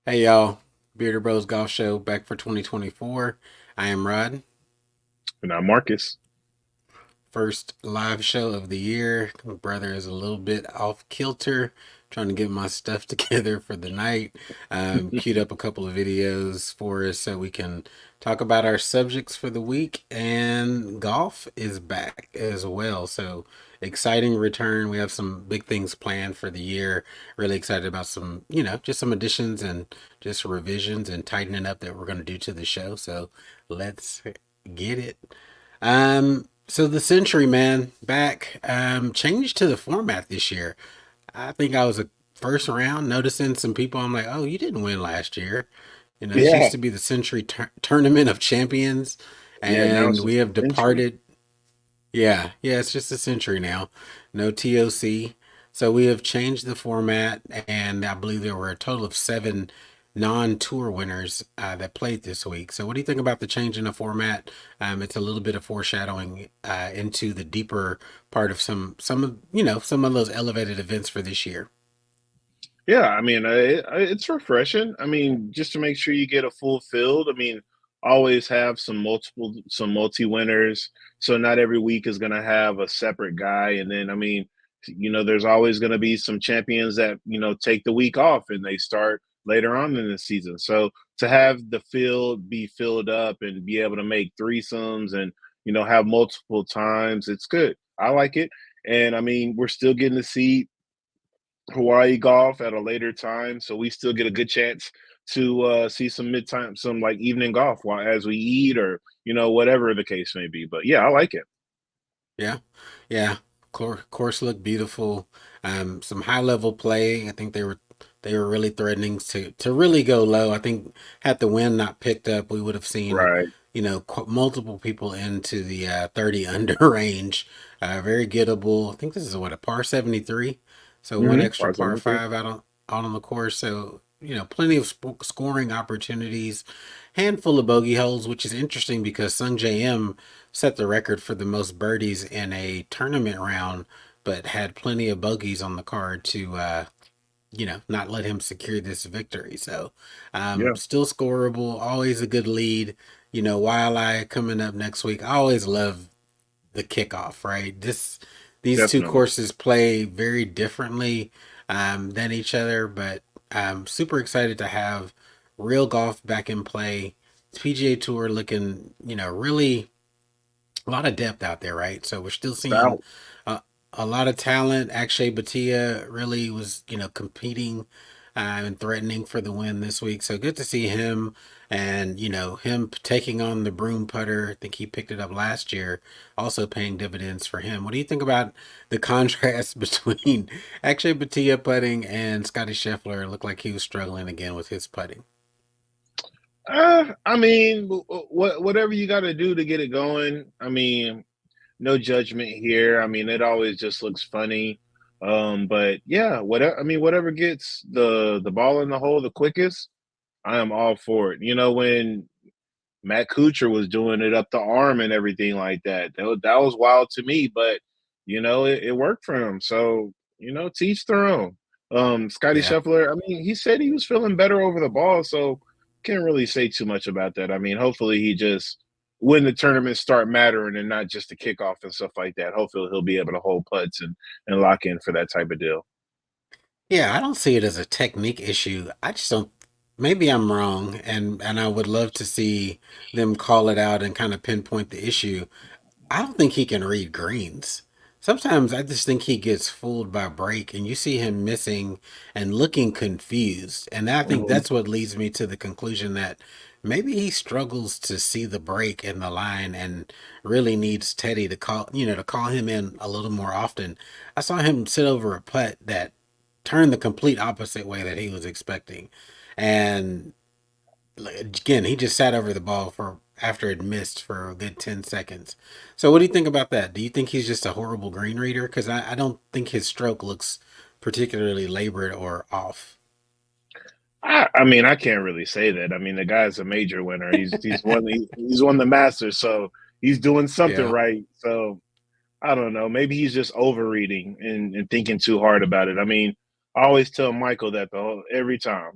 Hey y'all, Bearder Bros Golf Show back for 2024. I am Rod. And I'm Marcus. First live show of the year. My brother is a little bit off kilter, trying to get my stuff together for the night. Queued up a couple of videos for us so we can talk about our subjects for the week. And golf is back as well. So exciting return. We have some big things planned for the year. Really excited about some, just some additions and just revisions and tightening up that we're going to do to the show. So let's get it. So the Sentry man back changed to the format this year. I think I was a first round noticing some people. I'm like, oh, you didn't win last year. This Yeah, used to be the Century Tournament of Champions, yeah. Now it's and we just have a century. departed. Yeah, yeah, it's just a Century now. No TOC. So we have changed the format, and I believe there were a total of seven non-tour winners that played this week. So what do you think about the change in the format? It's a little bit of foreshadowing into the deeper part of some of some of those elevated events for this year. Yeah, I mean, it's refreshing. I mean, just to make sure you get a full field. I mean, always have some multi winners. So not every week is going to have a separate guy. And then, I mean, there's always going to be some champions that take the week off and they start later on in the season. So to have the field be filled up and be able to make threesomes and have multiple times, it's good. I like it. And I mean, we're still getting to see Hawaii golf at a later time, so we still get a good chance to see some some like evening golf while as we eat or whatever the case may be. But yeah, I like it. Yeah, yeah. Course looked beautiful. Some high level play. I think they were really threatening to really go low. I think had the wind not picked up, we would have seen Right. multiple people into the 30 under range. Very gettable. I think this is what a par 73. So one extra Par par 73. five out on the course. So plenty of scoring opportunities. Handful of bogey holes, which is interesting because Sung J M set the record for the most birdies in a tournament round, but had plenty of bogeys on the card to, not let him secure this victory. So, Yeah, still scoreable, always a good lead. Wildeye coming up next week. I always love the kickoff, right? These two definitely. courses play very differently than each other, but I'm super excited to have real golf back in play. PGA Tour looking, really a lot of depth out there, right? So we're still seeing Stout. a lot of talent. Akshay Bhatia really was, competing and threatening for the win this week. So good to see him and, him taking on the broom putter. I think he picked it up last year, also paying dividends for him. What do you think about the contrast between Akshay Bhatia putting and Scotty Scheffler? It looked like he was struggling again with his putting. I mean, whatever you got to do to get it going. I mean, no judgment here. I mean, it always just looks funny. But yeah, whatever. I mean, whatever gets the ball in the hole the quickest, I am all for it. When Matt Kuchar was doing it up the arm and everything like that. That was wild to me, but it worked for him. So teach their own. Scotty Yeah. Scheffler, I mean, he said he was feeling better over the ball, so can't really say too much about that. I mean, hopefully he just when the tournaments start mattering and not just the kickoff and stuff like that. Hopefully he'll be able to hold putts and lock in for that type of deal. Yeah, I don't see it as a technique issue. I just don't. Maybe I'm wrong, and I would love to see them call it out and kind of pinpoint the issue. I don't think he can read greens. Sometimes I just think he gets fooled by break, and you see him missing and looking confused. And I think Mhm. that's what leads me to the conclusion that maybe he struggles to see the break in the line and really needs Teddy to call him in a little more often. I saw him sit over a putt that turned the complete opposite way that he was expecting. And like, again, he just sat over the ball for after it missed for a good 10 seconds. So, what do you think about that? Do you think he's just a horrible green reader? Because I don't think his stroke looks particularly labored or off. I mean, I can't really say that. I mean, the guy's a major winner. He's won the Masters, so he's doing something Yeah. right. So I don't know. Maybe he's just overreading and thinking too hard about it. I mean, I always tell Michael that the whole every time,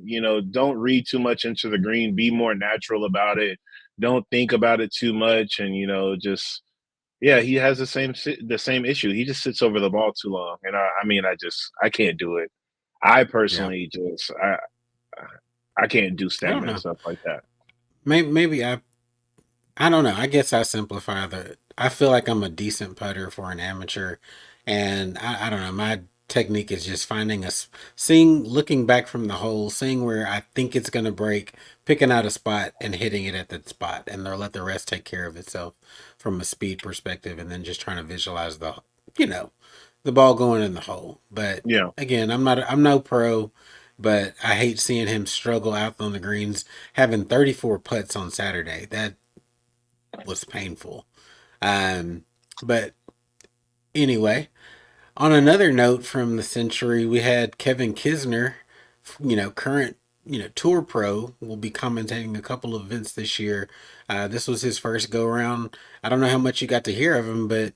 don't read too much into the green, be more natural about it. Don't think about it too much and just yeah, he has the same issue. He just sits over the ball too long. And I mean, I can't do it. I Yeah. personally I can't do I don't stagnant know. stuff like that. Maybe I don't know. I guess I simplify the. I feel like I'm a decent putter for an amateur, and I don't know. My technique is just finding seeing, looking back from the hole, seeing where I think it's gonna break, picking out a spot and hitting it at that spot, and they'll let the rest take care of itself from a speed perspective, and then just trying to visualize you know, the ball going in the hole. But Yeah. again, I'm no pro, but I hate seeing him struggle out on the greens, having 34 putts on Saturday. That was painful. Um, but anyway, on another note from the Century, we had Kevin Kisner, current, tour pro, will be commentating a couple of events this year. This was his first go around. I don't know how much you got to hear of him, but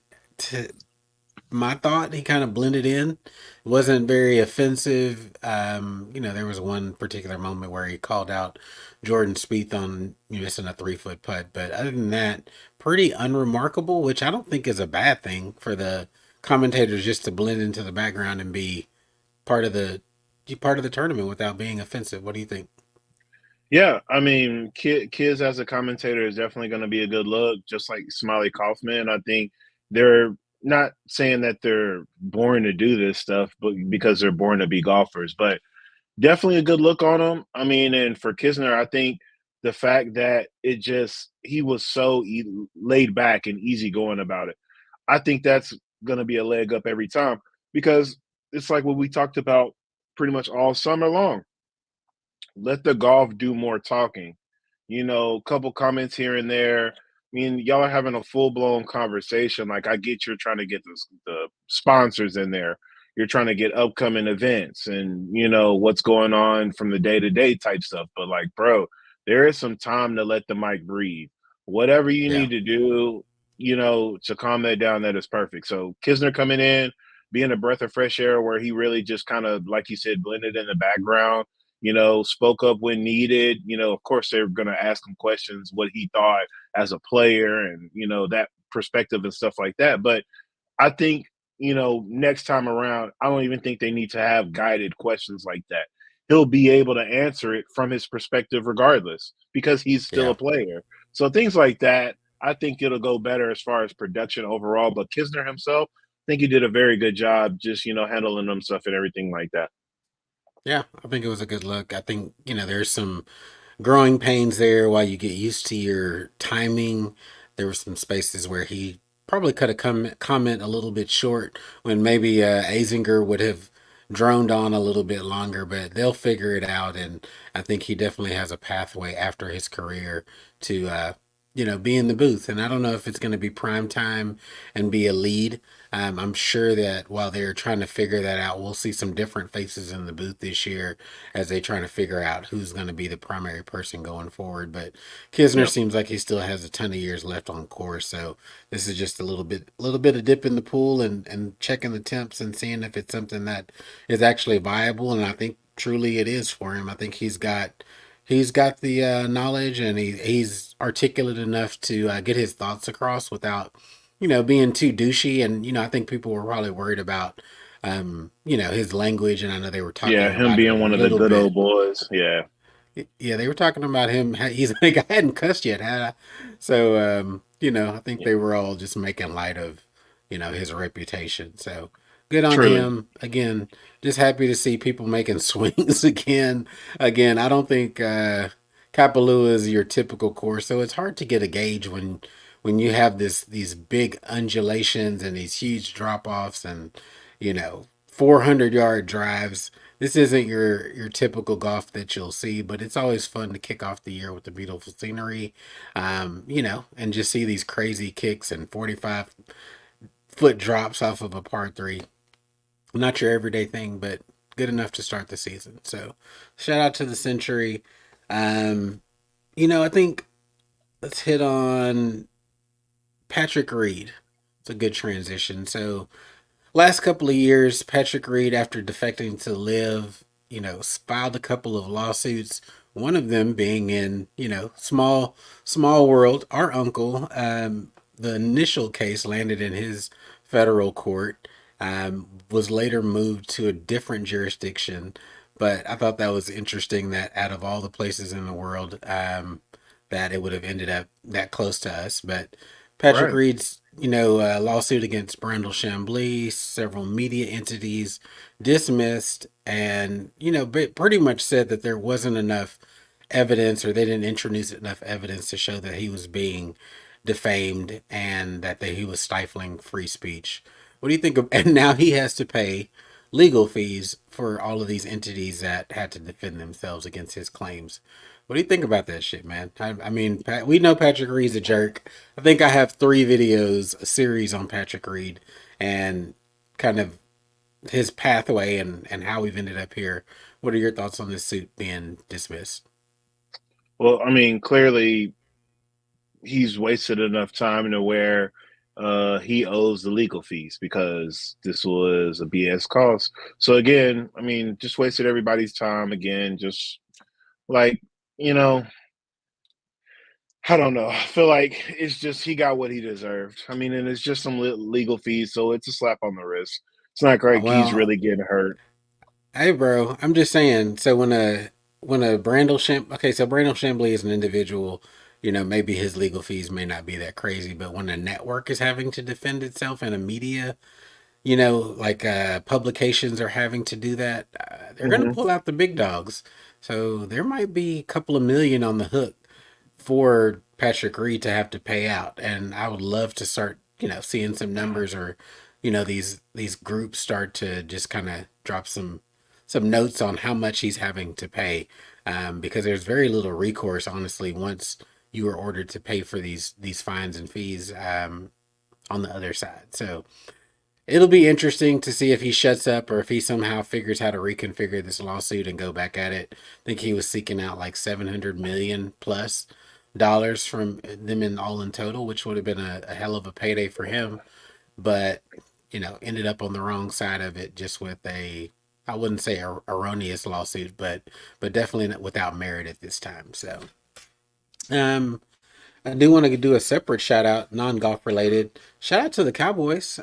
my thought, he kind of blended in. It wasn't very offensive. There was one particular moment where he called out Jordan Spieth on missing a 3 foot putt, but other than that, pretty unremarkable, which I don't think is a bad thing for the commentators just to blend into the background and be part of the part of the tournament without being offensive. What do you think? Yeah, I mean, kids as a commentator is definitely going to be a good look, just like Smiley Kaufman. I think they're not saying that they're born to do this stuff, but because they're born to be golfers, but definitely a good look on them. I mean, and for Kisner, I think the fact that he was so laid back and easygoing about it, I think that's going to be a leg up every time because it's like what we talked about pretty much all summer long. Let the golf do more talking. A couple comments here and there. I mean, y'all are having a full blown conversation. Like, I get you're trying to get the sponsors in there. You're trying to get upcoming events and, what's going on from the day to day type stuff. But, like, bro, there is some time to let the mic breathe. Whatever you Yeah, need to do, to calm that down, that is perfect. So, Kisner coming in, being a breath of fresh air where he really just kind of, like you said, blended in the background, spoke up when needed. Of course, they're going to ask him questions, what he thought as a player and, that perspective and stuff like that. But I think, next time around, I don't even think they need to have guided questions like that. He'll be able to answer it from his perspective regardless because he's still yeah. a player. So things like that, I think it'll go better as far as production overall. But Kisner himself, I think he did a very good job just, handling himself and everything like that. Yeah, I think it was a good look. I think, there's some growing pains there while you get used to your timing. There were some spaces where he probably could have comment a little bit short when maybe Azinger would have droned on a little bit longer, but they'll figure it out. And I think he definitely has a pathway after his career to, be in the booth. And I don't know if it's going to be prime time and be a lead. I'm sure that while they're trying to figure that out, we'll see some different faces in the booth this year as they trying to figure out who's going to be the primary person going forward. But Kisner Yeah. seems like he still has a ton of years left on course, so this is just a little bit of dip in the pool and checking the temps and seeing if it's something that is actually viable. And I think truly it is for him. I think he's got the knowledge and he's articulate enough to get his thoughts across without being too douchey. And I think people were probably worried about his language, and I know they were Yeah. talking Him about it a being one of the little good bit. old boys. Yeah. Yeah, they were talking about him. He's like, I hadn't cussed yet, had I? So, I think Yeah. they were all just making light of, his reputation. So good on Truly. him. Again, just happy to see people making swings again. Again, I don't think Kapalua is your typical course, so it's hard to get a gauge when you have these big undulations and these huge drop offs and 400-yard drives. This isn't your typical golf that you'll see, but it's always fun to kick off the year with the beautiful scenery, and just see these crazy kicks and 45-foot drops off of a par three. Not your everyday thing, but good enough to start the season. So, shout out to the Century. I think let's hit on Patrick Reed. It's a good transition. So, last couple of years, Patrick Reed, after defecting to Live, filed a couple of lawsuits. One of them being in, small world. Our uncle, the initial case landed in his federal court, was later moved to a different jurisdiction. But I thought that was interesting that out of all the places in the world, that it would have ended up that close to us. But Patrick Right. Reed's, lawsuit against Brandel Chambly, several media entities dismissed, and pretty much said that there wasn't enough evidence, or they didn't introduce enough evidence to show that he was being defamed and that he was stifling free speech. What do you think of? And now he has to pay legal fees for all of these entities that had to defend themselves against his claims. What do you think about that shit, man? I mean, we know Patrick Reed's a jerk. I think I have 3 videos, a series on Patrick Reed and kind of his pathway and how we've ended up here. What are your thoughts on this suit being dismissed? Well, I mean, clearly he's wasted enough time to where he owes the legal fees because this was a BS cost. So again, I mean, just wasted everybody's time again. Just like you know, I don't know. I feel like it's just he got what he deserved. I mean, and it's just some legal fees, so it's a slap on the wrist. It's not like he's Well, really getting hurt. hey, bro, I'm just saying. So when a okay, so Brandel Chambly is an individual. Maybe his legal fees may not be that crazy, but when a network is having to defend itself and a media, like publications are having to do that, they're going to Hmm. pull out the big dogs. So there might be a couple of million on the hook for Patrick Reed to have to pay out. And I would love to start, seeing some numbers, or, these groups start to just kind of drop some notes on how much he's having to pay. Because there's very little recourse, honestly, once you are ordered to pay for these fines and fees, on the other side. So it'll be interesting to see if he shuts up or if he somehow figures how to reconfigure this lawsuit and go back at it. I think he was seeking out like 700 million plus dollars from them in all in total, which would have been a hell of a payday for him. But ended up on the wrong side of it, just with I wouldn't say a erroneous lawsuit, but definitely without merit at this time. So um, I do want to do a separate shout out, non golf related. Shout out to the Cowboys.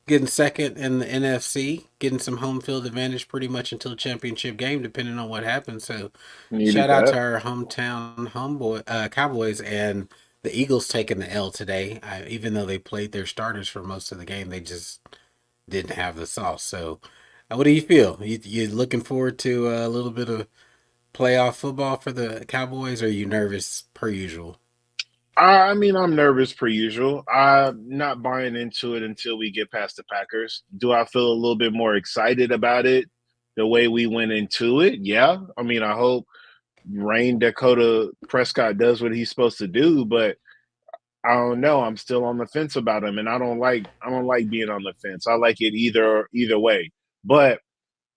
Getting second in the NFC, getting some home field advantage pretty much until the championship game, depending on what happens. So, Needed shout out to that. our hometown homeboy Cowboys, and the Eagles taking the L today. Even though they played their starters for most of the game, they just didn't have the sauce. So, what do you feel? You looking forward to a little bit of playoff football for the Cowboys, or are you nervous per usual? I mean, I'm nervous per usual. I'm not buying into it until we get past the Packers. Do I feel a little bit more excited about it the way we went into it? Yeah. I mean, I hope Rain Dakota Prescott does what he's supposed to do, but I don't know. I'm still on the fence about him, and I don't like being on the fence. I like it either way. But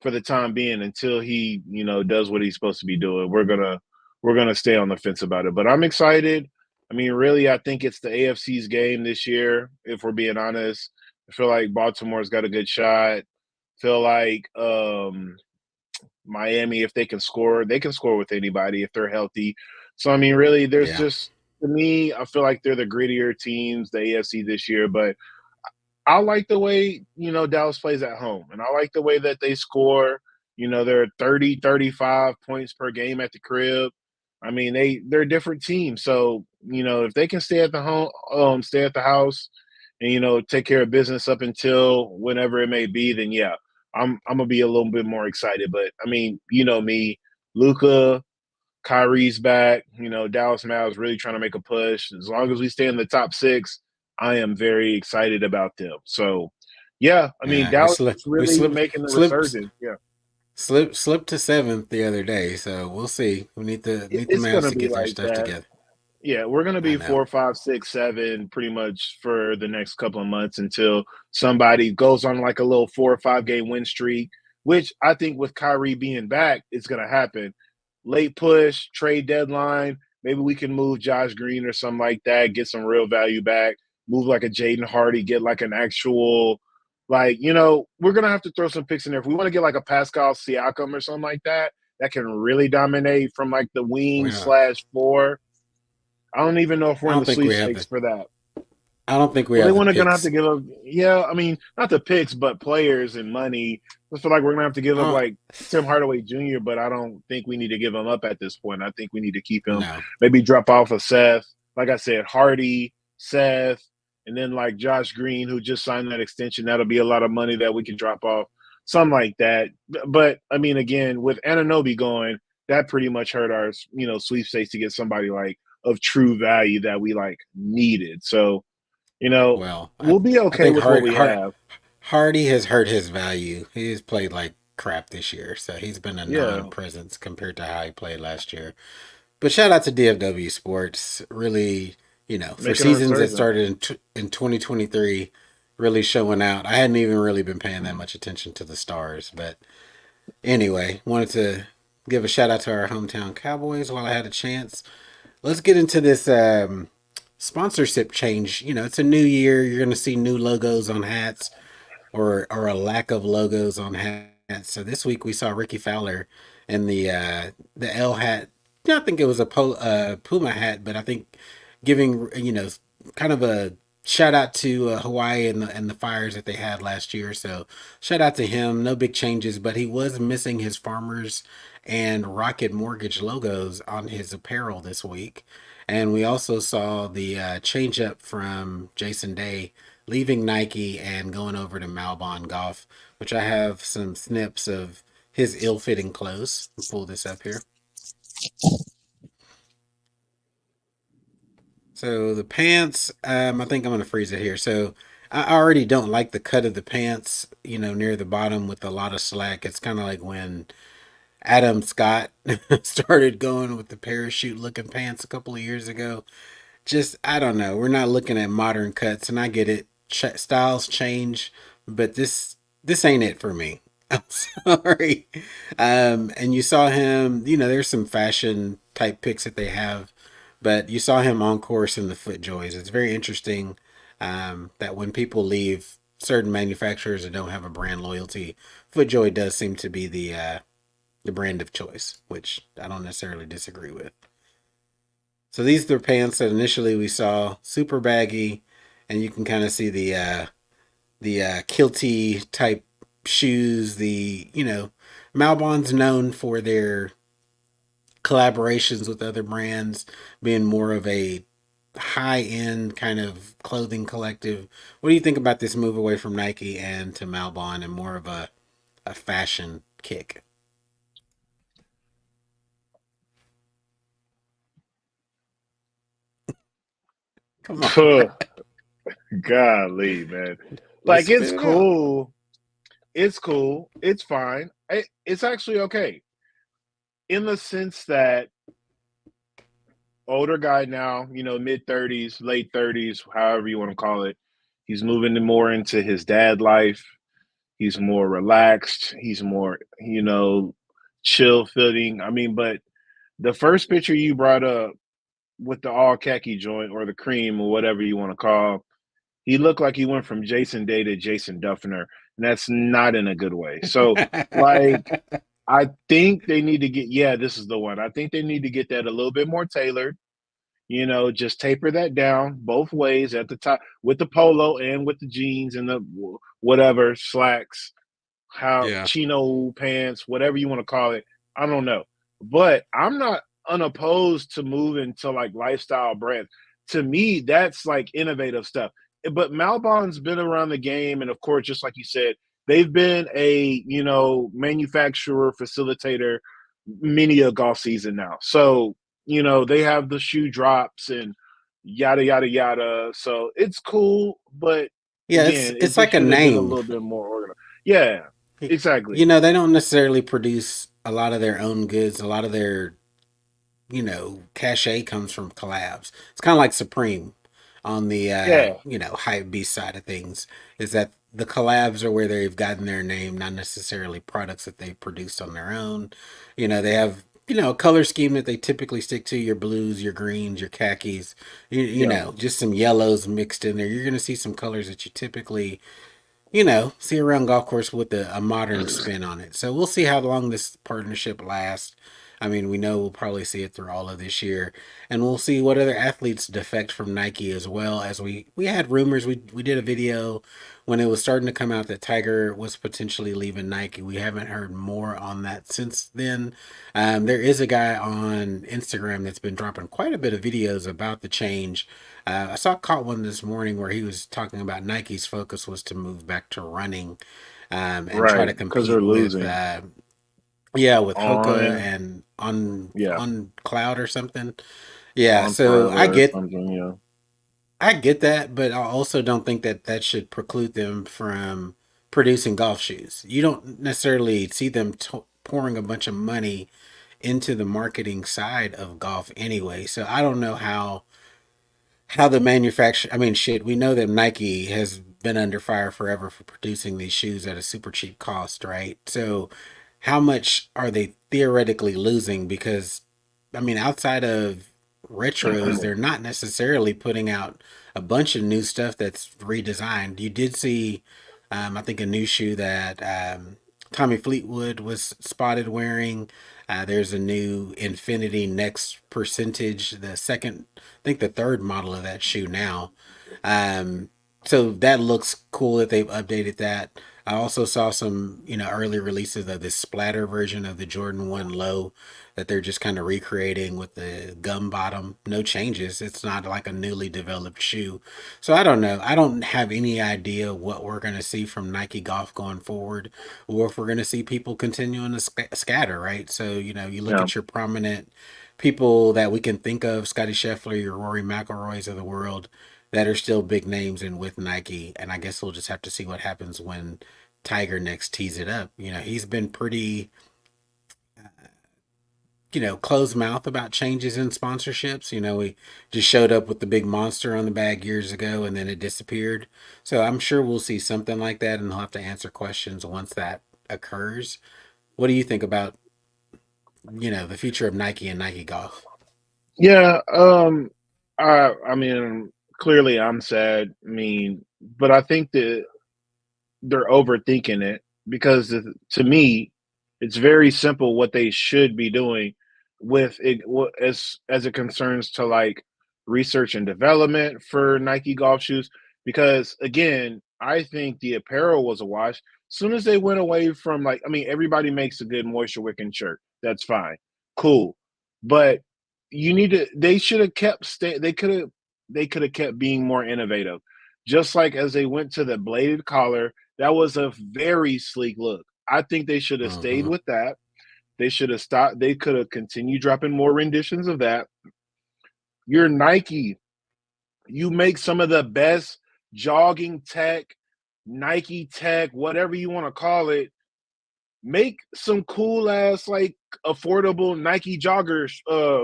for the time being, until he does what he's supposed to be doing, we're gonna stay on the fence about it. But I'm excited. I mean, really, I think it's the AFC's game this year. If we're being honest, I feel like Baltimore's got a good shot. Feel like Miami, if they can score with anybody if they're healthy. So I mean, really, there's Yeah, just to me, I feel like they're the grittier teams, the AFC this year. But I like the way, Dallas plays at home, and I like the way that they score. They're 30, 35 points per game at the crib. I mean, they're a different team. So, if they can stay at the home, stay at the house and, take care of business up until whenever it may be, then yeah, I'm gonna be a little bit more excited. But I mean, me, Luca, Kyrie's back. Dallas Mavs really trying to make a push. As long as we stay in the top six, I am very excited about them. So, yeah, I mean, yeah. We Dallas slipped. is We really slipped. making the Slipped. resurgence. Yeah, Slipped to seventh the other day, so we'll see. We need the it's Mavs gonna to be get their like stuff that. together. Yeah, we're gonna I be know. 4, 5, 6, 7 pretty much for the next couple of months until somebody goes on like a little 4 or 5 game win streak, which I think with Kyrie being back, it's gonna happen. Late push, trade deadline, maybe we can move Josh Green or something like that, get some real value back, move like a Jaden Hardy, get like an actual Like, we're gonna have to throw some picks in there. If we want to get like a Pascal Siakam or something like that, that can really dominate from like the wing Well, slash four. I don't even know if we're I in don't the think we have sweepstakes the. for that. I don't think we Well, they have the want to gonna have to picks. give up. Yeah, I mean, not the picks, but players and money. I feel like we're gonna have to give up Uh, like Tim Hardaway Jr., but I don't think we need to give him up at this point. I think we need to keep him. no. Maybe drop off of Seth. Like I said, Hardy, Seth, and then like Josh Green, who just signed that extension. That'll be a lot of money that we can drop off. Something like that. But I mean, again, with Ananobi going, that pretty much hurt our sweepstakes to get somebody like of true value that we like needed. So you know, Well, we'll be I okay think with what we have. Hardy has hurt his value. He's played like crap this year, so he's been a Yeah, non-presence compared to how he played last year. But shout out to DFW Sports, really, for making a seasons that resurgence. started in 2023, really showing out. I hadn't even really been paying that much attention to the stars, but anyway, wanted to give a shout out to our hometown Cowboys while I had a chance. Let's get into this sponsorship change. It's a new year. You're going to see new logos on hats or a lack of logos on hats. So this week we saw Ricky Fowler in the L hat. I think it was a Puma hat, but I think giving kind of a shout out to Hawaii and the fires that they had last year. So shout out to him. No big changes, but he was missing his Farmers and Rocket Mortgage logos on his apparel this week. And we also saw the change up from Jason Day leaving Nike and going over to Malbon Golf, which I have some snips of his ill-fitting clothes. I'll pull this up here. So the pants, I think I'm gonna freeze it here. So I already don't like the cut of the pants, near the bottom with a lot of slack. It's kind of like when Adam Scott started going with the parachute looking pants a couple of years ago. Just I don't know. We're not looking at modern cuts, and I get it. Styles change, but this ain't it for me. I'm sorry. And you saw him. There's some fashion type pics that they have, but you saw him on course in the FootJoys. It's very interesting that when people leave certain manufacturers that don't have a brand loyalty, FootJoy does seem to be the brand of choice, which I don't necessarily disagree with. So these are the pants that initially we saw, super baggy, and you can kind of see the kilty type shoes. Malbon's known for their collaborations with other brands, being more of a high end kind of clothing collective. What do you think about this move away from Nike and to Malbon and more of a fashion kick? Come on, bro. Golly, man. Let's Like spit it's it out. cool. It's cool. It's fine. It's actually okay in the sense that older guy now, mid 30s, late 30s, however you want to call it. He's moving more into his dad life. He's more relaxed. He's more, chill feeling. I mean, but the first picture you brought up with the all khaki joint or the cream or whatever you want to call, he looked like he went from Jason Day to Jason Duffner, and that's not in a good way. So, like, I think they need to get, yeah, this is the one. I think they need to get that a little bit more tailored. Just taper that down both ways at the top with the polo and with the jeans and the whatever slacks, how Yeah. chino pants, whatever you want to call it. I don't know. But I'm not unopposed to moving to like lifestyle brands. To me, that's like innovative stuff. But Malbon's been around the game, and of course, just like you said, they've been a manufacturer, facilitator, many a golf season now. So they have the shoe drops and yada yada yada. So it's cool, but Yeah, it's again, it it's just like a should have been a name. little bit more organized. Yeah, exactly. They don't necessarily produce a lot of their own goods. A lot of their, cachet comes from collabs. It's kind of like Supreme on the, Yeah, hype beast side of things. Is that the collabs are where they've gotten their name, not necessarily products that they've produced on their own. They have, a color scheme that they typically stick to your blues, your greens, your khakis, yeah, just some yellows mixed in there. You're going to see some colors that you typically see around golf course with a modern spin on it. So we'll see how long this partnership lasts. I mean, we know we'll probably see it through all of this year, and we'll see what other athletes defect from Nike as well. As we had rumors, we did a video when it was starting to come out that Tiger was potentially leaving Nike. We haven't heard more on that since then. There is a guy on Instagram that's been dropping quite a bit of videos about the change. I saw caught one this morning where he was talking about Nike's focus was to move back to running, and try Right, to because compete they're with losing yeah, with Hoka on, and yeah, on Cloud or something. Yeah, on so Forever or something. Yeah, I get that, but I also don't think that that should preclude them from producing golf shoes. You don't necessarily see them pouring a bunch of money into the marketing side of golf anyway. So I don't know how the manufacturer, I mean, shit, we know that Nike has been under fire forever for producing these shoes at a super cheap cost, right? So how much are they theoretically losing? Because I mean, outside of retros, they're not necessarily putting out a bunch of new stuff that's redesigned. You did see, I think, a new shoe that Tommy Fleetwood was spotted wearing. There's a new Infinity Next Percentage, the second, I think the third model of that shoe now. Um, so that looks cool that they've updated that. I also saw some, early releases of this splatter version of the Jordan 1 Low that they're just kind of recreating with the gum bottom. No changes. It's not like a newly developed shoe. So I don't know. I don't have any idea what we're going to see from Nike Golf going forward, or if we're going to see people continuing to scatter, right? So, you look yeah, at your prominent people that we can think of, Scotty Scheffler, your Rory McIlroys of the world, that are still big names and with Nike. And I guess we'll just have to see what happens when Tiger next tees it up. He's been pretty, closed mouth about changes in sponsorships. We just showed up with the big monster on the bag years ago and then it disappeared. So I'm sure we'll see something like that and he'll have to answer questions once that occurs. What do you think about, the future of Nike and Nike Golf? yeah. I mean, clearly I'm sad. I mean, but I think that they're overthinking it because to me, it's very simple what they should be doing with it as it concerns to like research and development for Nike golf shoes. Because again, I think the apparel was a wash. Soon as they went away from like, I mean, everybody makes a good moisture wicking shirt. That's fine, cool, but you need to. They should have kept. They could have. They could have kept being more innovative. Just like as they went to the bladed collar, that was a very sleek look. I think they should have stayed Mm-hmm. with that. They should have stopped. They could have continued dropping more renditions of that. You're Nike. You make some of the best jogging tech, Nike tech, whatever you want to call it. Make some cool ass like affordable Nike joggers,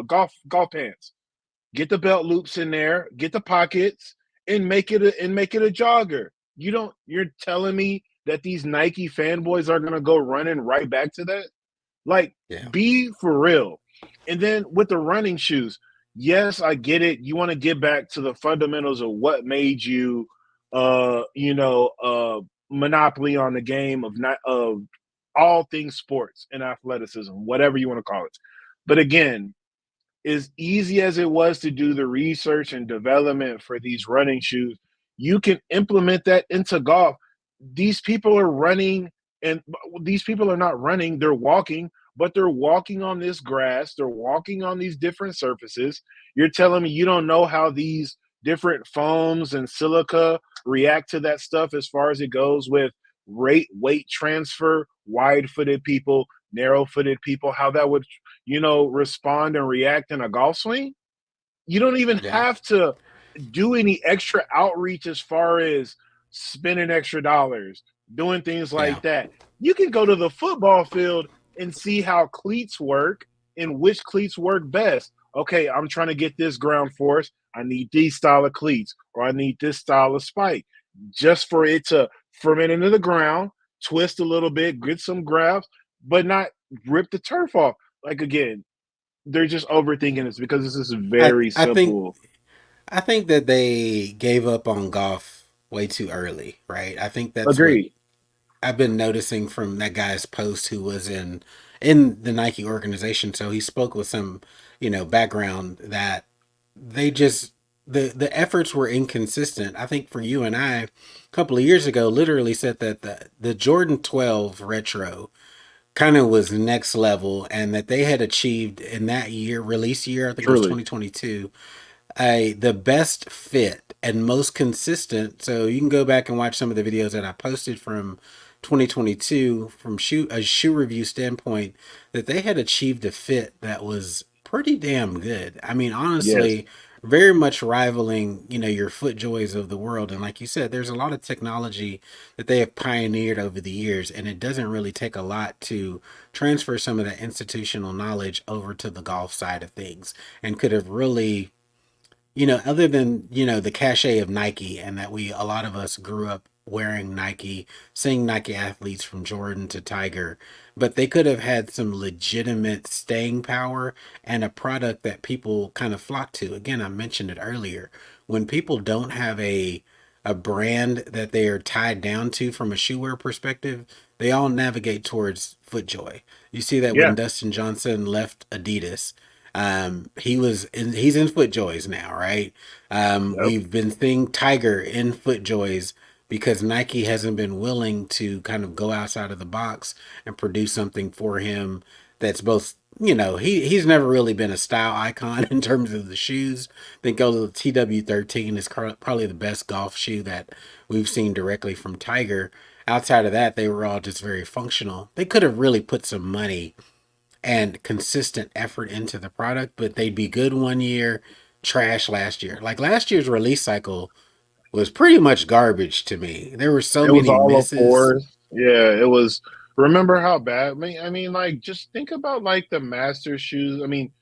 golf pants. Get the belt loops in there, get the pockets, and make it a jogger. You're telling me that these Nike fanboys are gonna go running right back to that? Like, Yeah. be for real. And then with the running shoes, yes, I get it. You want to get back to the fundamentals of what made you monopoly on the game of not of all things sports and athleticism, whatever you want to call it. But again, as easy as it was to do the research and development for these running shoes, you can implement that into golf. These people are running, and these people are not running, they're walking, but they're walking on this grass, they're walking on these different surfaces. You're telling me you don't know how these different foams and silica react to that stuff as far as it goes with weight transfer, wide footed people, narrow footed people, how that would respond and react in a golf swing. You don't even Yeah. have to do any extra outreach as far as spending extra dollars, doing things Yeah. like that. You can go to the football field and see how cleats work and which cleats work best. Okay, I'm trying to get this ground force. I need these style of cleats or I need this style of spike just for it to ferment into the ground, twist a little bit, get some grabs, but not rip the turf off. Like again, they're just overthinking this because this is I very I think simple. I think that they gave up on golf way too early, right? I think that's what Agreed. I've been noticing from that guy's post who was in the Nike organization. So he spoke with some, background that they just the efforts were inconsistent. I think for you and I, a couple of years ago, literally said that the Jordan 12 retro kind of was next level, and that they had achieved in that year, release year, I think it was Truly. 2022, the best fit and most consistent. So you can go back and watch some of the videos that I posted from 2022 from a shoe review standpoint, that they had achieved a fit that was pretty damn good. I mean, Yes. honestly, very much rivaling, your FootJoys of the world. And like you said, there's a lot of technology that they have pioneered over the years, and it doesn't really take a lot to transfer some of that institutional knowledge over to the golf side of things, and could have really, other than, the cachet of Nike, and that a lot of us grew up wearing Nike, seeing Nike athletes from Jordan to Tiger, but they could have had some legitimate staying power and a product that people kind of flock to. Again, I mentioned it earlier. When people don't have a brand that they are tied down to from a shoe wear perspective, they all navigate towards FootJoy. You see that when Yeah. Dustin Johnson left Adidas, he's in FootJoys now, right? Yep. We've been seeing Tiger in FootJoys because Nike hasn't been willing to kind of go outside of the box and produce something for him that's both. He's never really been a style icon in terms of the shoes. I think the TW13 is probably the best golf shoe that we've seen directly from Tiger. Outside of that, they were all just very functional. They could have really put some money and consistent effort into the product, but they'd be good one year, trash last year. Like last year's release cycle was pretty much garbage to me. There were so It was many all a misses. force. Yeah, it was. Remember how bad? I mean, like, just think about like the master shoes. I mean,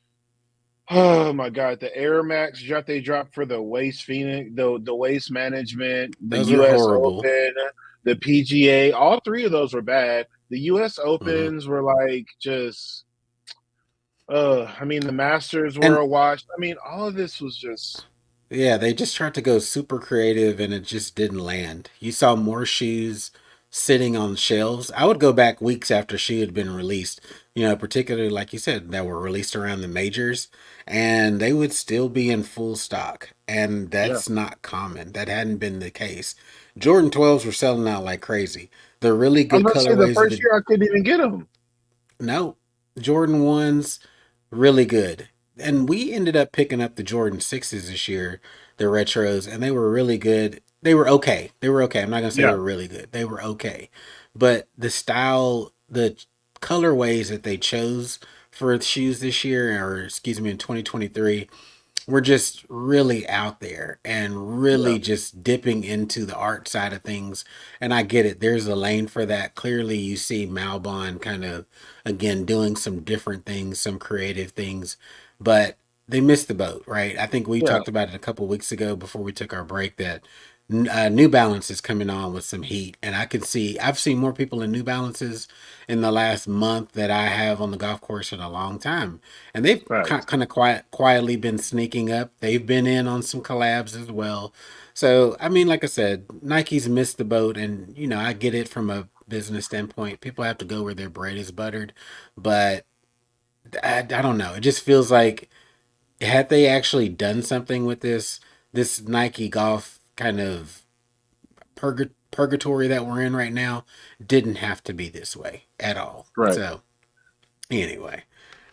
oh my God, the Air Max drop they dropped for the Waste Phoenix, the Waste Management, the Those are U.S. horrible. Open, the PGA. All three of those were bad. The U.S. Hmm. Opens were like just. I mean, the Masters were And a wash. I mean, all of this was just. yeah, they just tried to go super creative and it just didn't land. You saw more shoes sitting on shelves. I would go back weeks after she had been released, particularly like you said, that were released around the majors, and they would still be in full stock. And Yeah, that's not common. That hadn't been the case. Jordan 12s were selling out like crazy. The really I'm good gonna say the colorways of first the year I couldn't even get them. no, Jordan 1s, really good. And we ended up picking up the Jordan 6s this year, the retros, and they were really good. They were okay. They were okay. I'm not going to say they Yeah, were really good. They were okay. But the style, the colorways that they chose for shoes this year, or excuse me, in 2023, we're just really out there and yeah, really just dipping into the art side of things. And I get it. There's a lane for that. Clearly, you see Malbon kind of, again, doing some different things, some creative things, but they missed the boat, right? I think we yeah. talked about it a couple of weeks ago before we took our break that New Balance is coming on with some heat. And I've seen more people in New Balances in the last month that I have on the golf course in a long time, and they've Facts. kind of quietly been sneaking up. They've been in on some collabs as well. So I mean, like I said, Nike's missed the boat, and I get it from a business standpoint. People have to go where their bread is buttered, but I don't know. It just feels like had they actually done something with this Nike golf kind of purgatory that we're in right now, didn't have to be this way at all. Right. So anyway,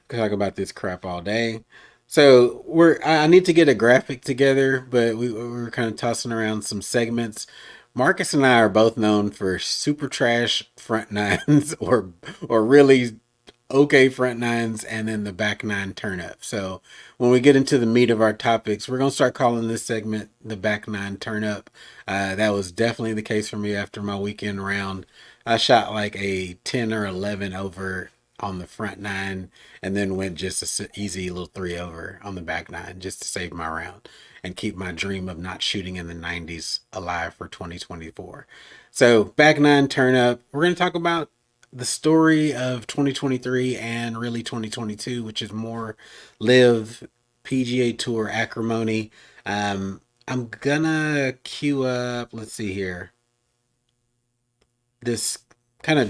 could talk about this crap all day. So I need to get a graphic together, but we were kind of tossing around some segments. Marcus and I are both known for super trash front nines or really okay front nines, and then the back nine turn up. So when we get into the meat of our topics, we're gonna start calling this segment the back nine turn up. That was definitely the case for me after my weekend round. I shot like a 10 or 11 over on the front nine, and then went just a easy little 3 over on the back nine just to save my round and keep my dream of not shooting in the 90s alive for 2024. So back nine turn up. We're gonna talk about the story of 2023 and really 2022, which is more live PGA Tour acrimony. I'm gonna queue up. Let's see here. This kind of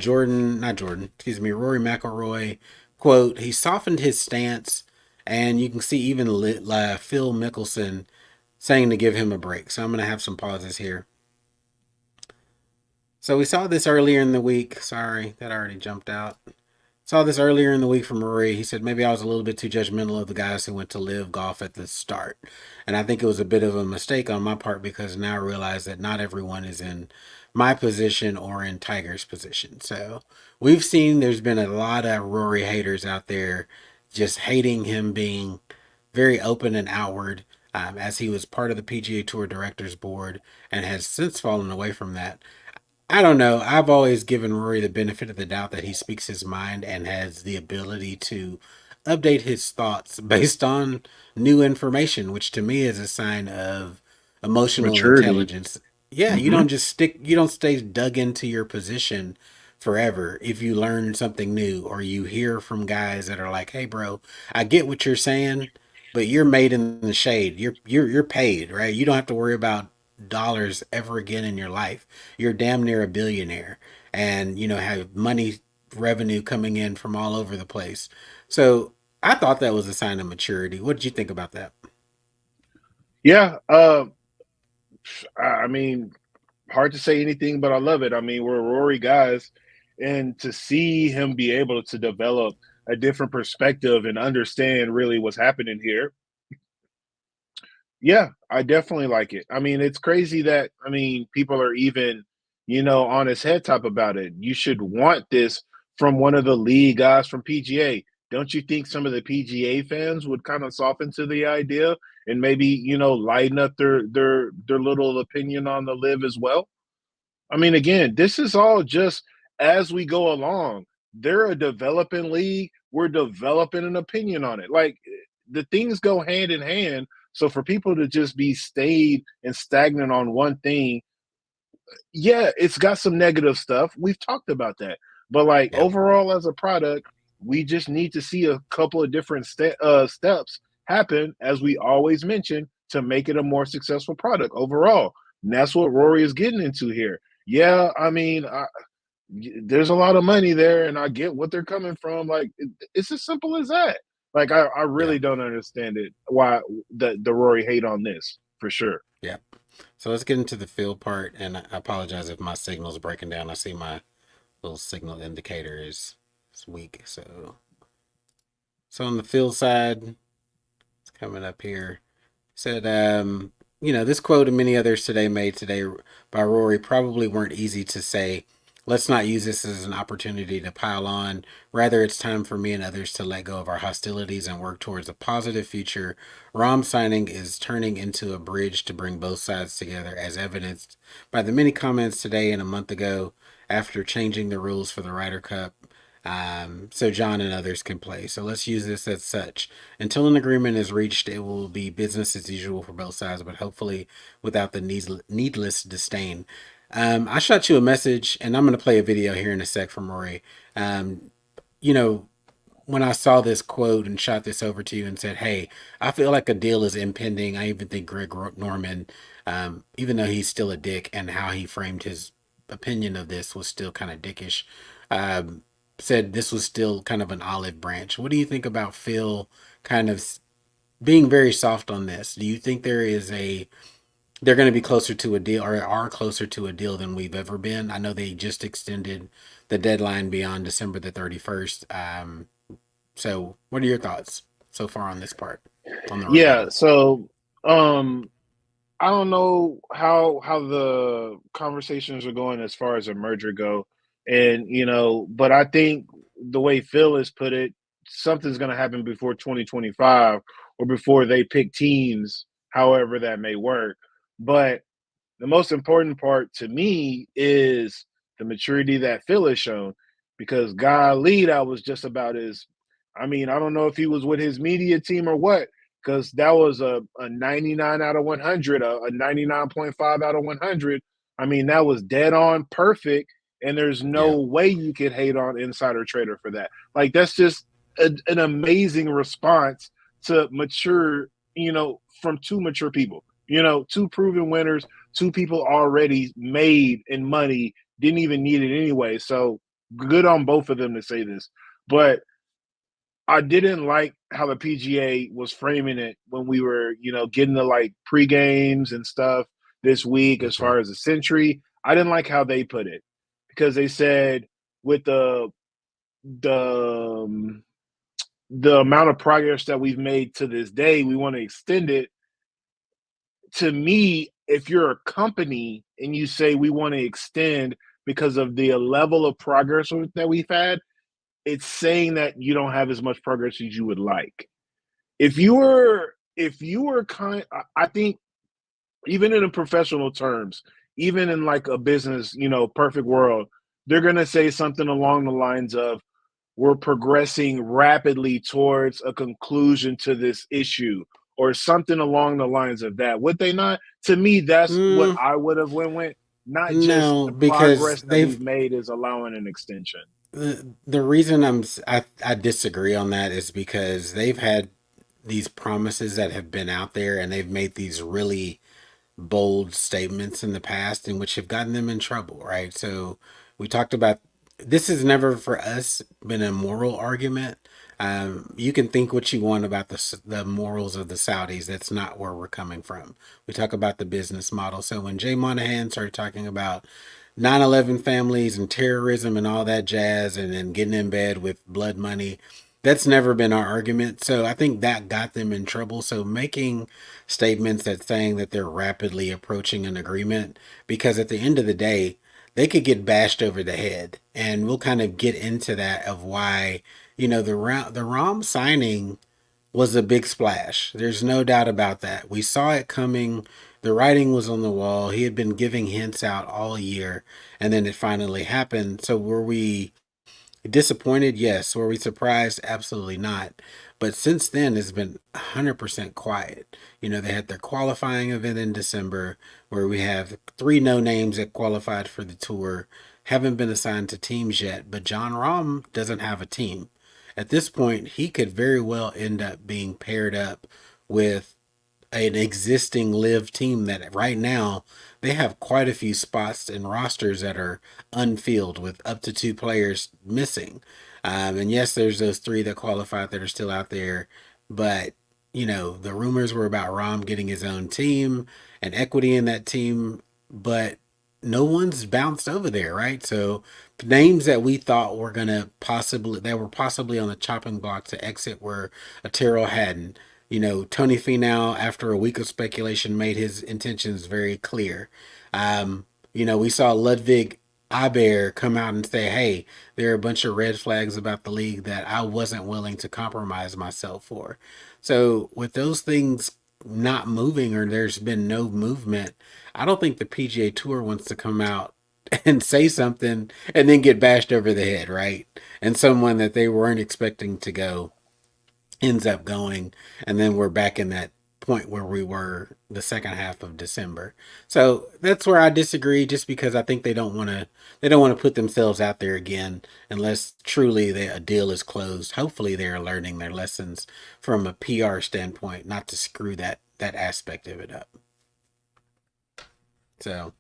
not Jordan, excuse me, Rory McIlroy quote. He softened his stance, and you can see even Phil Mickelson saying to give him a break. So I'm gonna have some pauses here. So we saw this earlier in the week. Sorry, that already jumped out. Saw this earlier in the week from Rory. He said maybe I was a little bit too judgmental of the guys who went to live golf at the start. And I think it was a bit of a mistake on my part because now I realize that not everyone is in my position or in Tiger's position. So we've seen there's been a lot of Rory haters out there just hating him being very open and outward, as he was part of the PGA Tour Directors Board and has since fallen away from that. I don't know. I've always given Rory the benefit of the doubt that he speaks his mind and has the ability to update his thoughts based on new information, which to me is a sign of emotional Maturity. intelligence. Yeah, Hmm. you don't stay dug into your position forever. If you learn something new or you hear from guys that are like, "Hey bro, I get what you're saying, but you're made in the shade. You're paid, right? You don't have to worry about dollars ever again in your life. You're damn near a billionaire and have money revenue coming in from all over the place." So I thought that was a sign of maturity. What did you think about that? Yeah. I mean, hard to say anything, but I love it. I mean, we're Rory guys, and to see him be able to develop a different perspective and understand really what's happening here. Yeah, I definitely like it. I mean, it's crazy that people are even, on his head top about it. You should want this from one of the lead guys from PGA. Don't you think some of the PGA fans would kind of soften to the idea and maybe, lighten up their little opinion on the live as well? I mean, again, this is all just as we go along. They're a developing league. We're developing an opinion on it. Like the things go hand in hand. So for people to just be stayed and stagnant on one thing, yeah, it's got some negative stuff. We've talked about that. But like Yeah, overall as a product, we just need to see a couple of different steps happen, as we always mention, to make it a more successful product overall. And that's what Rory is getting into here. Yeah, there's a lot of money there, and I get what they're coming from. Like it's as simple as that. Like I yeah, really don't understand it. Why the Rory hate on this for sure. yeah. So let's get into the field part, and I apologize if my signal's breaking down. I see my little signal indicator is weak. So on the field side, it's coming up here. Said, this quote and many others made today by Rory probably weren't easy to say. Let's not use this as an opportunity to pile on. Rather, it's time for me and others to let go of our hostilities and work towards a positive future. Rom signing is turning into a bridge to bring both sides together, as evidenced by the many comments today and a month ago after changing the rules for the Ryder Cup, so John and others can play. So let's use this as such. Until an agreement is reached, it will be business as usual for both sides, but hopefully without the needless disdain. I shot you a message, and I'm going to play a video here in a sec from Rory. Um, you know, when I saw this quote and shot this over to you and said, "Hey, I feel like a deal is impending." I even think Greg Norman, even though he's still a dick, and how he framed his opinion of this was still kind of dickish, um, said this was still kind of an olive branch. What do you think about Phil kind of being very soft on this? Do you think they're going to be closer to a deal or are closer to a deal than we've ever been? I know they just extended the deadline beyond December the 31st. So, what are your thoughts so far on this part, on the Yeah, remaining? so I don't know how the conversations are going as far as a merger go, and but I think the way Phil has put it, something's going to happen before 2025 or before they pick teams, however that may work. But the most important part to me is the maturity that Phil has shown, because golly, that was just about his. I mean, I don't know if he was with his media team or what, because that was a 99 out of 100, a 99.5 out of 100. I mean, that was dead on perfect. And there's Yeah, no way you could hate on Insider Trader for that. Like, that's just an amazing response to mature, from two mature people. Two proven winners, two people already made in money, didn't even need it anyway. So good on both of them to say this. But I didn't like how the PGA was framing it when we were, getting the like pre games and stuff this week as Mhm. far as the Sentry. I didn't like how they put it because they said with the the amount of progress that we've made to this day, we want to extend it. To me, if you're a company and you say we want to extend because of the level of progress that we've had, it's saying that you don't have as much progress as you would like. If you were kind, I think even in professional terms, even in like a business, perfect world, they're gonna say something along the lines of, "We're progressing rapidly towards a conclusion to this issue," or something along the lines of that. Would they not? To me, that's what Mm, I would have went with. Not just no, the because progress that they've we've made is allowing an extension. the reason I disagree on that is because they've had these promises that have been out there and they've made these really bold statements in the past in which have gotten them in trouble, right? So we talked about this has never for us been a moral argument. You can think what you want about the morals of the Saudis. That's not where we're coming from. We talk about the business model. So when Jay Monahan started talking about 9/11 families and terrorism and all that jazz, and then getting in bed with blood money, that's never been our argument. So I think that got them in trouble. So making statements that saying that they're rapidly approaching an agreement, because at the end of the day, they could get bashed over the head, and we'll kind of get into that of why the Rom signing was a big splash. There's no doubt about that. We saw it coming. The writing was on the wall. He had been giving hints out all year, and then it finally happened. So were we disappointed? Yes. Were we surprised? Absolutely not. But since then, it's been 100% quiet. They had their qualifying event in December where we have three no names that qualified for the tour, haven't been assigned to teams yet, but John Rahm doesn't have a team. At this point, he could very well end up being paired up with an existing live team that right now they have quite a few spots and rosters that are unfilled with up to two players missing. And yes, there's those three that qualified that are still out there, but the rumors were about Rom getting his own team and equity in that team, but no one's bounced over there, right? So names that we thought were gonna possibly that were possibly on the chopping block to exit were a Terrell Hadden. Tony Finau, after a week of speculation, made his intentions very clear. We saw Ludwig Aber come out and say, hey, there are a bunch of red flags about the league that I wasn't willing to compromise myself for. So, with those things not moving or there's been no movement, I don't think the PGA Tour wants to come out and say something and then get bashed over the head, right? And someone that they weren't expecting to go ends up going, and then we're back in that point where we were the second half of December. So that's where I disagree, just because I think they don't want to put themselves out there again unless truly a deal is closed. Hopefully they're learning their lessons from a PR standpoint, not to screw that aspect of it up. So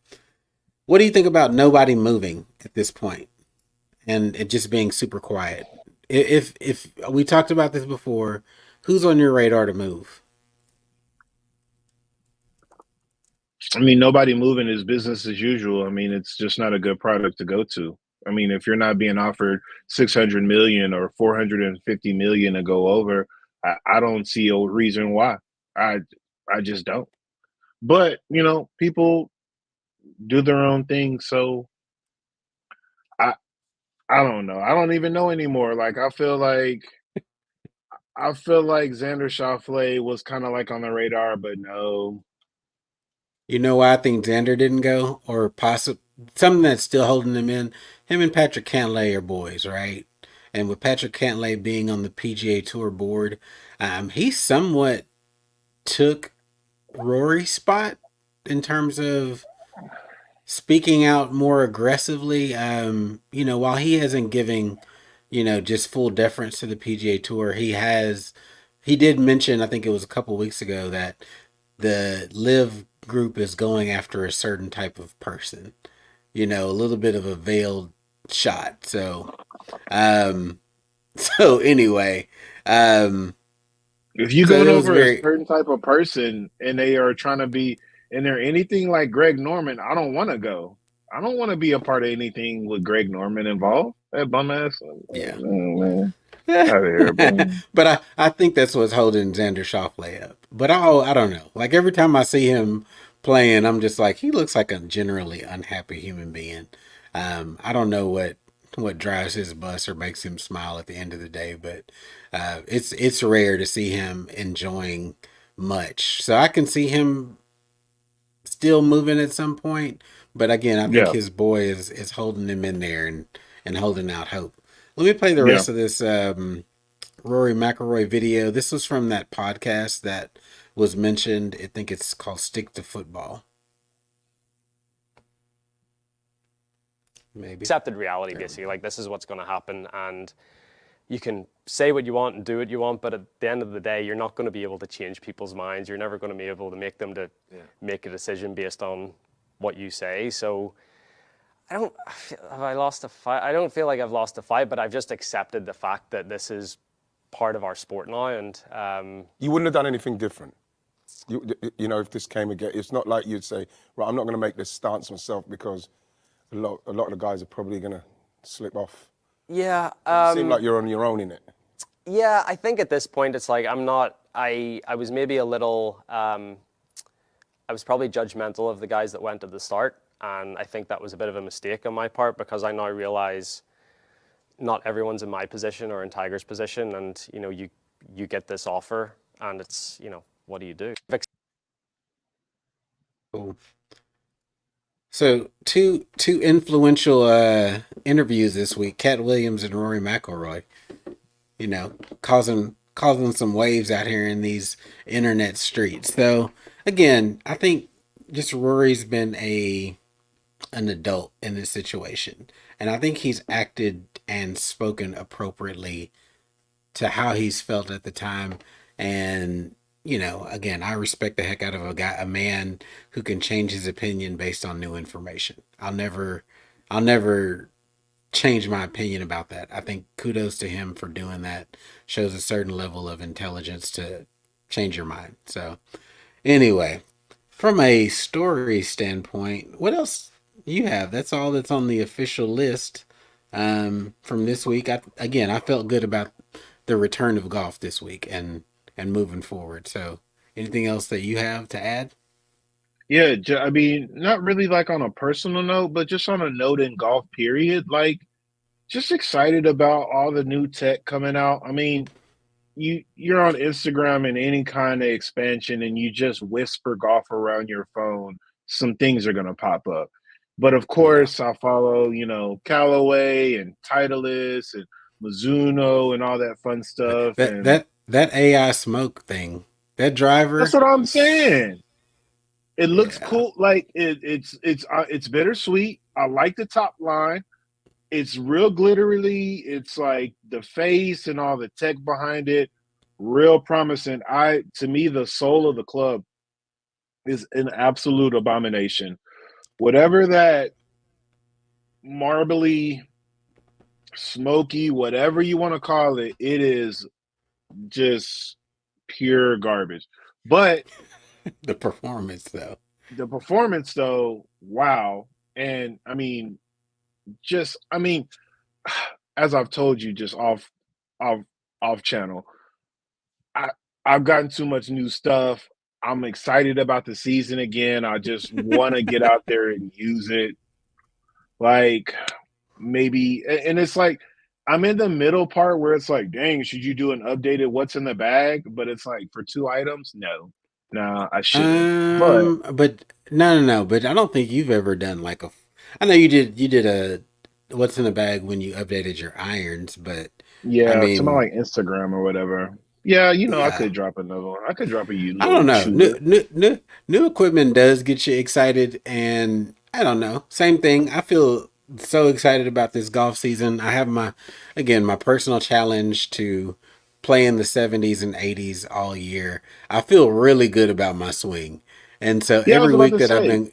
what do you think about nobody moving at this point and it just being super quiet? If we talked about this before, who's on your radar to move? I mean, nobody moving is business as usual. I mean, it's just not a good product to go to. I mean, if you're not being offered 600 million or 450 million to go over, I don't see a reason why. I I just don't. But people do their own thing, so I I don't know. I don't even know anymore. Like I feel like Xander Schauffele was kind of like on the radar, but no. You know why I think Xander didn't go, or possibly something that's still holding him in. Him and Patrick Cantlay are boys, right? And with Patrick Cantlay being on the PGA Tour board, he somewhat took Rory's spot in terms of speaking out more aggressively. While he hasn't giving, just full deference to the PGA Tour, he did mention, I think it was a couple weeks ago, that the live group is going after a certain type of person. You know, a little bit of a veiled shot. Um, so anyway, um, If you're so going it was over a very, certain type of person and they are trying to be, and they're anything like Greg Norman, I don't want to go. I don't want to be a part of anything with Greg Norman involved. That bum ass, yeah. man, out of here, bro. But I think that's what's holding Xander Schauffele up. But I don't know. Like every time I see him playing, I'm just like he looks like a generally unhappy human being. I don't know what drives his bus or makes him smile at the end of the day, but it's rare to see him enjoying much. So I can see him still moving at some point. But again, I think Yeah, his boy is holding him in there and holding out hope. Let me play the yeah. rest of this Rory McIlroy video. This was from that podcast that was mentioned. I think it's called Stick to Football. Maybe. Accepted reality, There we basically. go. Like, this is what's going to happen, and you can say what you want and do what you want, but at the end of the day, you're not going to be able to change people's minds. You're never going to be able to make them to make a decision based on what you say. So I don't have I lost a fight. I don't feel like I've lost a fight, but I've just accepted the fact that this is part of our sport now, and You wouldn't have done anything different. You know, if this came again, it's not like you'd say, right, I'm not going to make this stance myself because a lot of the guys are probably going to slip off. yeah, You seem like you're on your own in it. yeah. I think at this point, it's like I'm not. I was maybe a little. I was probably judgmental of the guys that went at the start, and I think that was a bit of a mistake on my part because I now realize not everyone's in my position or in Tiger's position, and you get this offer, and it's what do you do? Cool. So two influential interviews this week: Cat Williams and Rory McIlroy. You know, causing some waves out here in these internet streets. So again, I think just Rory's been a an adult in this situation, and I think he's acted and spoken appropriately to how he's felt at the time. And again, I respect the heck out of a man who can change his opinion based on new information. I'll never change my opinion about that. I think kudos to him for doing that. Shows a certain level of intelligence to change your mind. So anyway, from a story standpoint, what else you have? That's all that's on the official list from this week. I felt good about the return of golf this week and moving forward. So anything else that you have to add? Yeah, I mean, not really like on a personal note, but just on a note in golf, period. Like, just excited about all the new tech coming out. I mean, you're on Instagram and any kind of expansion, and you just whisper golf around your phone, some things are gonna pop up. But of Yeah. course, I follow, Callaway and Titleist and Mizuno and all that fun stuff. That And that that AI smoke thing. That that's driver. what I'm saying. It looks Yeah. cool. Like it's bittersweet. I like the top line. It's real glittery. It's like the face and all the tech behind it, real promising. To me, the soul of the club is an absolute abomination. Whatever that marbly, smoky, whatever you want to call it, it is just pure garbage. But The performance though. the performance, though, wow. And I mean, as I've told you, just off off channel, I I've gotten too much new stuff. I'm excited about the season again. I just want to get out there and use it. Like maybe, and it's like I'm in the middle part where it's like, dang, should you do an updated what's in the bag? But it's like for two items, no, nah, I shouldn't. But But no. But I don't think you've ever done like a. I know you did. You did a what's in the bag when you updated your irons, but I yeah, to my mean, like Instagram or whatever. Yeah, I yeah, could drop another one. I could drop a I little don't know. shooter. New equipment does get you excited, and I don't know. Same thing. I feel so excited about this golf season. I have my personal challenge to playing the 70s and 80s all year, I feel really good about my swing. And so Yeah, I was every about week to that say.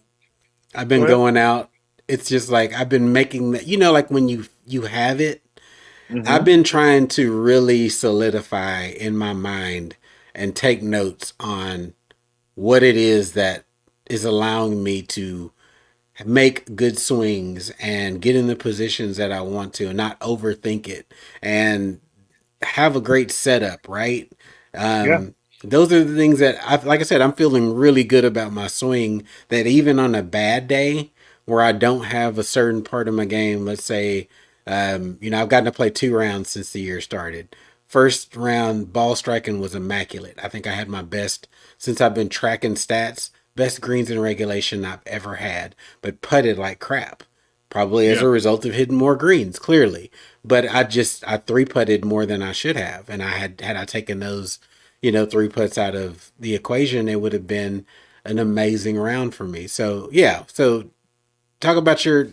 I've Go been ahead. going out, it's just like I've been making that, like when you have it, I've Hmm. been trying to really solidify in my mind and take notes on what it is that is allowing me to make good swings and get in the positions that I want to and not overthink it and have a great setup, right? Yeah. Those are the things that like I said, I'm feeling really good about my swing that even on a bad day where I don't have a certain part of my game, let's say, I've gotten to play 2 rounds since the year started. First round ball striking was immaculate. I think I had my best since I've been tracking stats, best greens in regulation I've ever had, but putted like crap. Probably as Yeah. a result of hitting more greens, clearly. But I 3 putted more than I should have. And had I taken those, 3 putts out of the equation, it would have been an amazing round for me. So yeah. So talk about your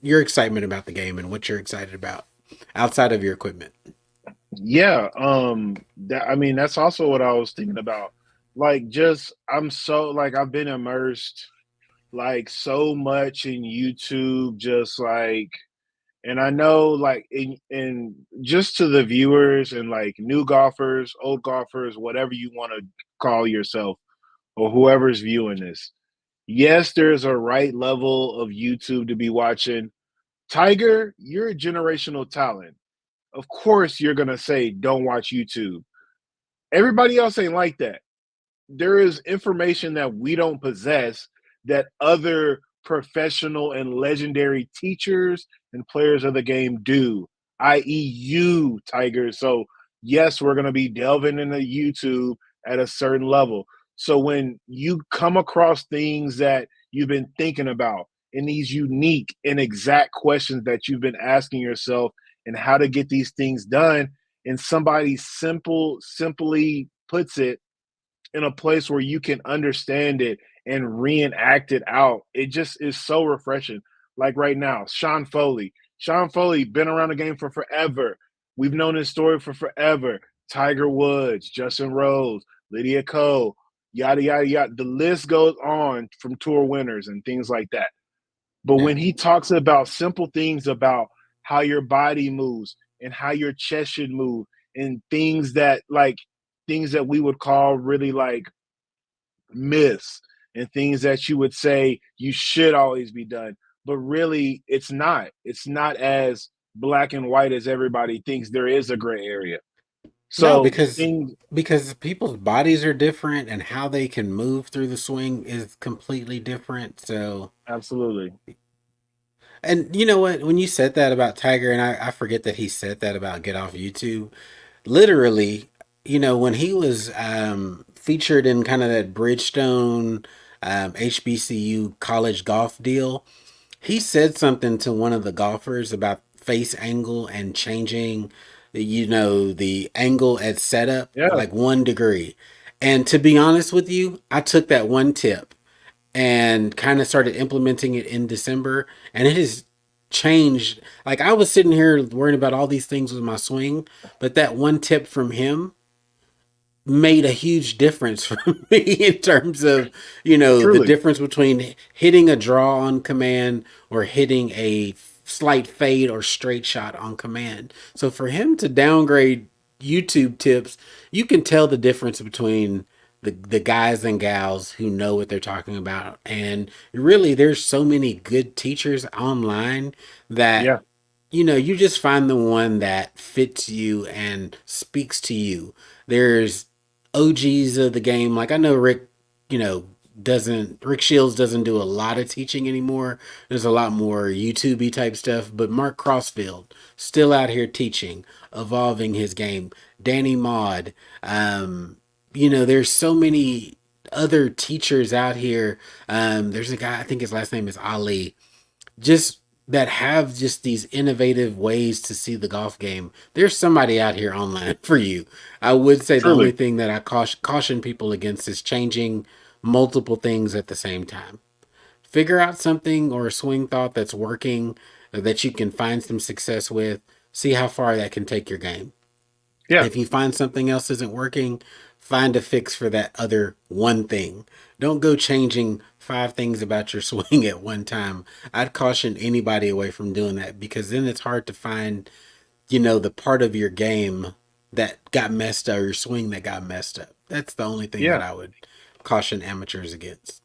excitement about the game and what you're excited about outside of your equipment. Yeah. That, I mean, that's also what I was thinking about. Like, just I'm so like I've been immersed like so much in YouTube, just like, and I know like in just to the viewers and like new golfers, old golfers, whatever you want to call yourself, or whoever's viewing this. Yes, there's a right level of YouTube to be watching. Tiger, you're a generational talent. Of course, you're gonna say don't watch YouTube. Everybody else ain't like that. There is information that we don't possess that other professional and legendary teachers and players of the game do, i.e., you, Tiger. So, yes, we're going to be delving into YouTube at a certain level. So, when you come across things that you've been thinking about and these unique and exact questions that you've been asking yourself and how to get these things done, and somebody simply puts it in a place where you can understand it and reenact it out. It just is so refreshing. Like right now, Sean Foley. Sean Foley been around the game for forever. We've known his story for forever. Tiger Woods, Justin Rose, Lydia Ko, yada yada yada. The list goes on from tour winners and things like that. But Yeah. when he talks about simple things about how your body moves and how your chest should move and things that we would call really like myths and things that you would say you should always be done, but really it's not as black and white as everybody thinks. There is a gray area. No, So things. because people's bodies are different and how they can move through the swing is completely different. So Absolutely. and you know what? When you said that about Tiger, and I forget that he said that about Get Off YouTube, literally, when he was featured in kind of that Bridgestone HBCU college golf deal, he said something to one of the golfers about face angle and changing, the angle at setup Yeah. like 1 degree. And to be honest with you, I took that one tip and kind of started implementing it in December, and it has changed. Like I was sitting here worrying about all these things with my swing, but that one tip from him made a huge difference for me in terms of the Truly. difference between hitting a draw on command or hitting a slight fade or straight shot on command. So for him to downgrade YouTube tips, you can tell the difference between the guys and gals who know what they're talking about. And really there's so many good teachers online that Yeah. you just find the one that fits you and speaks to you. There's OGs of the game. Like I know you know, Rick Shields doesn't do a lot of teaching anymore. There's a lot more YouTubey type stuff, but Mark Crossfield still out here teaching, evolving his game. Danny Maud, there's so many other teachers out here. There's a guy, I think his last name is Ali, just that have just these innovative ways to see the golf game. There's somebody out here online for you. I would say the only Truly. thing that I caution people against is changing multiple things at the same time. Figure out something or a swing thought that's working that you can find some success with. See how far that can take your game. Yeah. If you find something else isn't working, find a fix for that other one thing. Don't go changing 5 things about your swing at one time. I'd caution anybody away from doing that, because then it's hard to find, the part of your game that got messed up, or your swing that got messed up. That's the only thing that Yeah. I would caution amateurs against.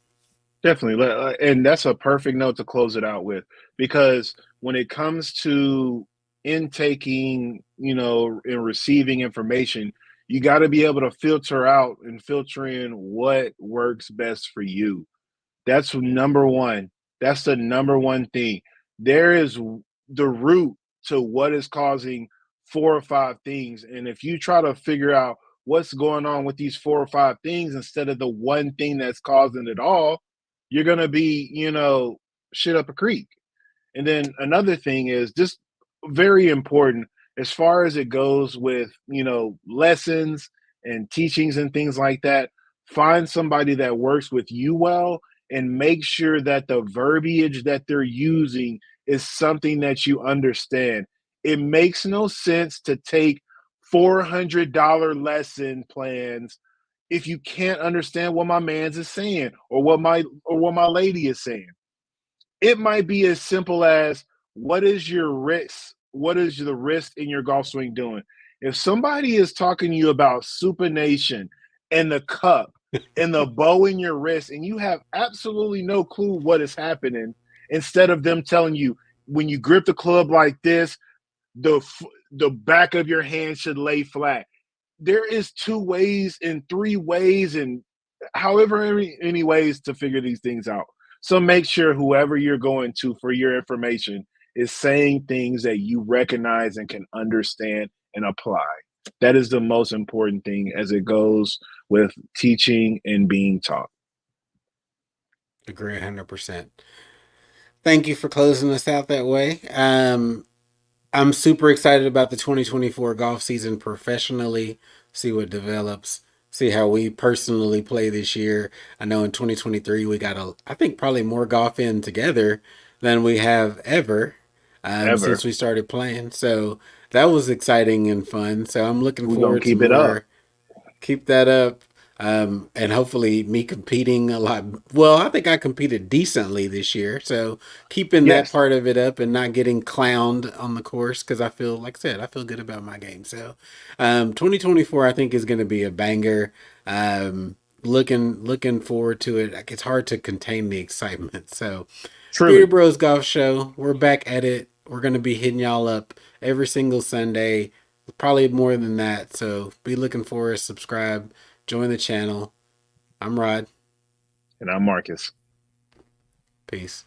Definitely. And that's a perfect note to close it out with, because when it comes to intaking, and receiving information, you got to be able to filter out and filter in what works best for you. That's number one. That's the number one thing. There is the root to what is causing 4 or 5 things. And if you try to figure out what's going on with these 4 or 5 things instead of the one thing that's causing it all, you're going to be, shit up a creek. And then another thing is just very important as far as it goes with, lessons and teachings and things like that. Find somebody that works with you well, and make sure that the verbiage that they're using is something that you understand. It makes no sense to take $400 lesson plans if you can't understand what my man's is saying, or what my lady is saying. It might be as simple as, what is your wrist? What is the wrist in your golf swing doing? If somebody is talking to you about supination and the cup and the bow in your wrist, and you have absolutely no clue what is happening, instead of them telling you, when you grip the club like this, the back of your hand should lay flat. There is 2 ways and 3 ways and however any ways to figure these things out. So make sure whoever you're going to for your information is saying things that you recognize and can understand and apply. That is the most important thing as it goes with teaching and being taught. Agree 100%. Thank you for closing us out that way. I'm super excited about the 2024 golf season professionally, see what develops, see how we personally play this year. I know in 2023 we got I think probably more golf in together than we have ever since Ever. we started playing. So that was exciting and fun. So I'm looking We're gonna forward to keep it up. more. Keep that up. And hopefully me competing a lot. Well, I think I competed decently this year. So keeping that Yes. part of it up and not getting clowned on the course, because I feel, like I said, I feel good about my game. So 2024 I think is going to be a banger. Looking forward to it. Like, it's hard to contain the excitement. So Beer Truly. Bros Golf Show, we're back at it. We're going to be hitting y'all up every single Sunday, probably more than that. So be looking for us, subscribe, join the channel. I'm Rod. And I'm Marcus. Peace.